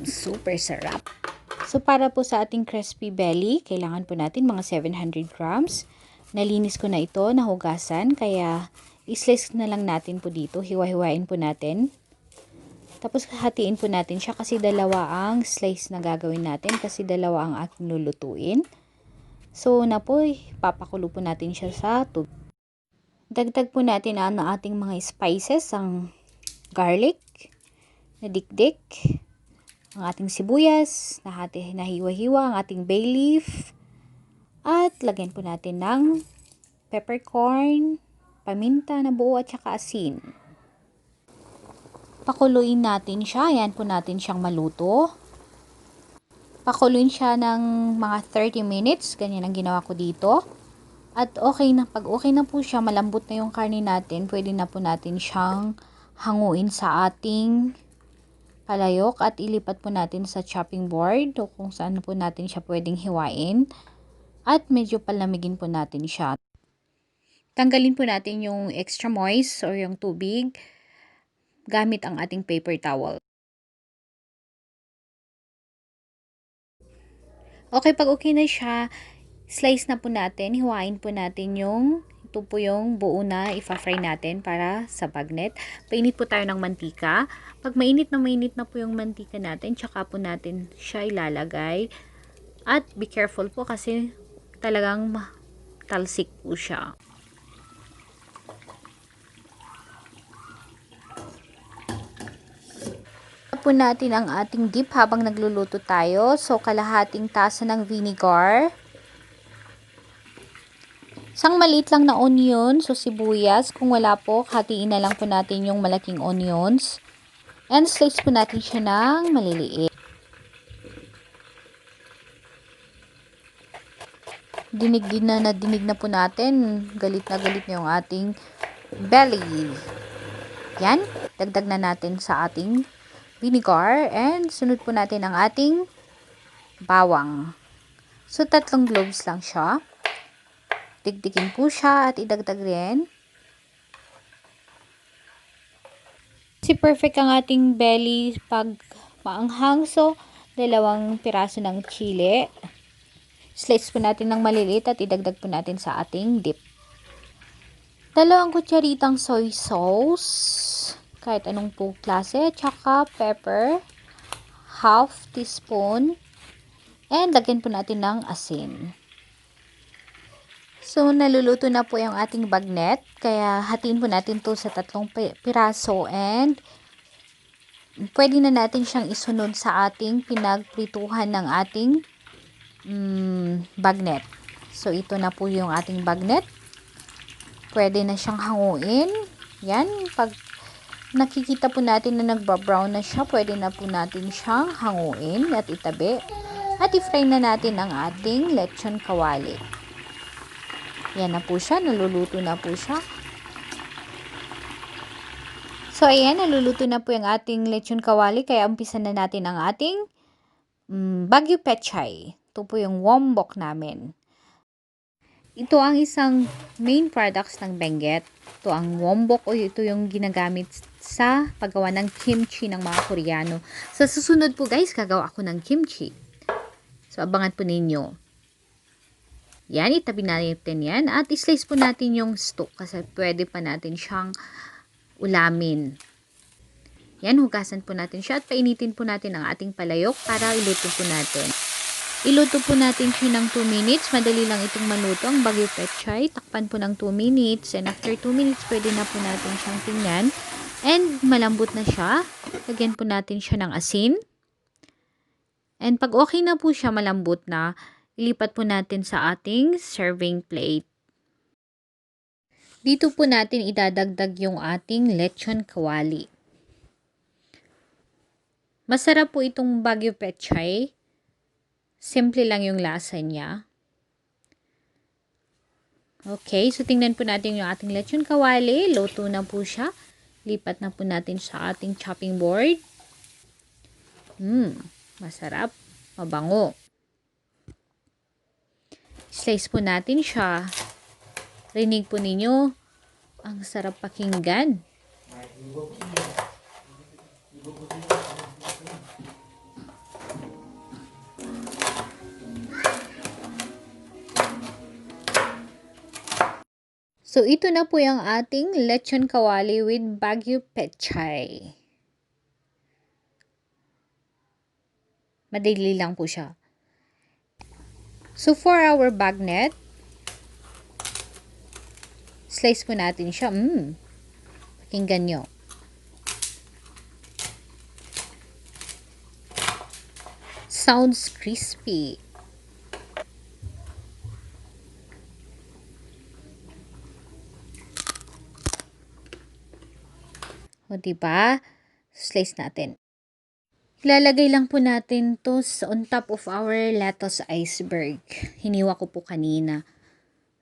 Super sarap. So, para po sa ating crispy belly, kailangan po natin mga 700 grams. Nalinis ko na ito, nahugasan, kaya i-slice na lang natin po dito. Hiwa-hiwain po natin. Tapos, hatiin po natin siya kasi dalawa ang slice na gagawin natin kasi dalawa ang aking lulutuin. So, na po, papakulo po natin siya sa tubig. Dagdag po natin ang ating mga spices, ang garlic, na dikdik, ang ating sibuyas, nahiwa-hiwa, ang ating bay leaf, at lagyan po natin ng peppercorn, paminta na buo at saka asin. Pakuluin natin siya, ayan po natin siyang maluto. Pakuluin siya ng mga 30 minutes, ganyan ang ginawa ko dito. At pag okay na po siya, malambot na yung karne natin, pwede na po natin siyang hanguin sa ating palayok at ilipat po natin sa chopping board o kung saan po natin siya pwedeng hiwain at medyo palamigin po natin siya. Tanggalin po natin yung extra moist or yung tubig gamit ang ating paper towel. Okay, pag okay na siya, slice na po natin, hiwain po natin ito po yung buo na ifa-fry natin para sa bagnet. Painit po tayo ng mantika. Pag mainit na po yung mantika natin, tsaka po natin siya ilalagay. At be careful po kasi talagang talsik po siya. Po natin ang ating dip habang nagluluto tayo. So, kalahating tasa ng vinegar. Isang maliit lang na onion, so sibuyas. Kung wala po, hatiin na lang po natin yung malaking onions. And slice po natin siya ng maliliit. Dinig na po natin. Galit na yung ating belly. Yan. Dagdag na natin sa ating vinegar. And sunod po natin ang ating bawang. So, 3 cloves lang siya. Dikdikin po siya at idagdag rin. Kasi perfect ang ating belly pag maanghang. So, 2 piraso ng chili. Slice po natin ng maliliit at idagdag po natin sa ating dip. 2 kutsaritang soy sauce. Kahit anong po klase. Tsaka pepper. 1/2 teaspoon. And lagyan po natin ng asin. So, naluluto na po yung ating bagnet. Kaya, hatiin po natin to sa 3 piraso. And, pwede na natin siyang isunod sa ating pinagprituhan ng ating bagnet. So, ito na po yung ating bagnet. Pwede na siyang hanguin. Yan. Pag nakikita po natin na nagbabrown na siya, pwede na po natin siyang hanguin at itabi. At i-fry na natin ang ating lechon kawali. Yan na po siya. Naluluto na po siya. So, ayan. Naluluto na po yung ating lechon kawali. Kaya, umpisa na natin ang ating Baguio Pechay. Ito po yung wombok namin. Ito ang isang main products ng Bagnet. Ito ang wombok o ito yung ginagamit sa paggawa ng kimchi ng mga Koreano. Sa susunod po guys, gagawa ako ng kimchi. So, abangan po ninyo. Yan, itabi natin yan. At islice po natin yung stock kasi pwede pa natin siyang ulamin. Yan, hugasan po natin siya at painitin po natin ang ating palayok para iluto po natin. Iluto po natin siya ng 2 minutes. Madali lang itong maluto ang Baguio Pechay. Takpan po ng 2 minutes. And after 2 minutes, pwede na po natin siyang tingnan. And malambot na siya. Lagyan po natin siya ng asin. And pag okay na po siya, malambot na, ilipat po natin sa ating serving plate. Dito po natin idadagdag yung ating lechon kawali. Masarap po itong Baguio Pechay. Simple lang yung lasa niya. Okay, so tingnan po natin yung ating lechon kawali. Luto na po siya. Lipat na po natin sa ating chopping board. Masarap. Mabango. Slice po natin siya. Rinig po ninyo. Ang sarap pakinggan. So, ito na po yung ating Lechon Kawali with Baguio Pechay. Madali lang po siya. So, for our bagnet, slice po natin siya. Pakinggan nyo. Sounds crispy. O, diba? Slice natin. Ilalagay lang po natin to on top of our lettuce iceberg. Hiniwa ko po kanina.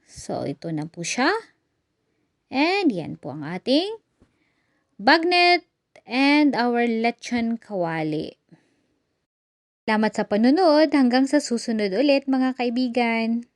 So, ito na po siya. And yan po ang ating bagnet and our lechon kawali. Salamat sa panonood. Hanggang sa susunod ulit mga kaibigan.